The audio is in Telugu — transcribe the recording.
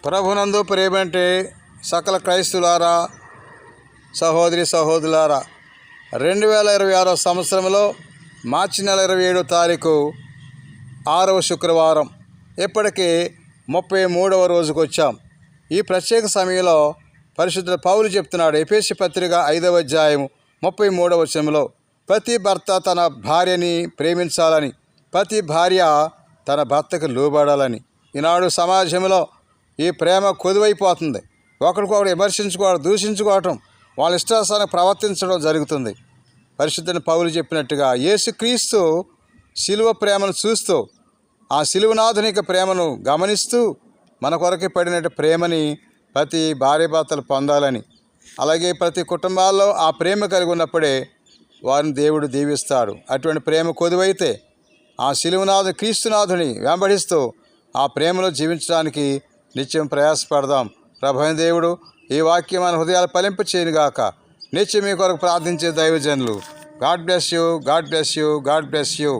ప్రభునందు ప్రేమంటే సకల క్రైస్తులారా, సహోదరి సహోదరులారా, 2026 సంవత్సరంలో మార్చి నెల 27వ తారీఖు 6వ శుక్రవారం, ఇప్పటికీ 33వ రోజుకు వచ్చాం. ఈ ప్రత్యేక సమయంలో పరిశుద్ధ పౌలు చెప్తున్నాడు, ఎఫెసీ పత్రిక 5వ అధ్యాయం 33వ వచనంలో, ప్రతి భర్త తన భార్యని ప్రేమించాలని, ప్రతి భార్య తన భర్తకు లోబడాలని. ఈనాడు సమాజంలో ఈ ప్రేమ కొదువైపోతుంది. ఒకరికొకరు విమర్శించుకోవడం, దూషించుకోవటం, వాళ్ళ ఇష్టానుసారం ప్రవర్తించడం జరుగుతుంది. పరిశుద్ధుని పౌలు చెప్పినట్టుగా యేసుక్రీస్తు శిలువ ప్రేమను చూస్తూ, ఆ శిలువనాథునిక ప్రేమను గమనిస్తూ మన కొరకే పడినట్టు ప్రేమని ప్రతి భార్యాభర్తలు పొందాలని, అలాగే ప్రతి కుటుంబాల్లో ఆ ప్రేమ కలిగి ఉన్నప్పుడే వారిని దేవుడు దీవిస్తాడు. అటువంటి ప్రేమ కొదువైతే ఆ శిలువనాథు క్రీస్తునాథుని వెంబడిస్తూ ఆ ప్రేమలో జీవించడానికి నిత్యం ప్రయాసపడదాం. ప్రభువైన దేవుడు ఈ వాక్యం మన హృదయాలు ఫలింప చేయనుగాక. నిత్యం మీ కొరకు ప్రార్థించే దైవజనులు. God bless you, God bless you, God bless you.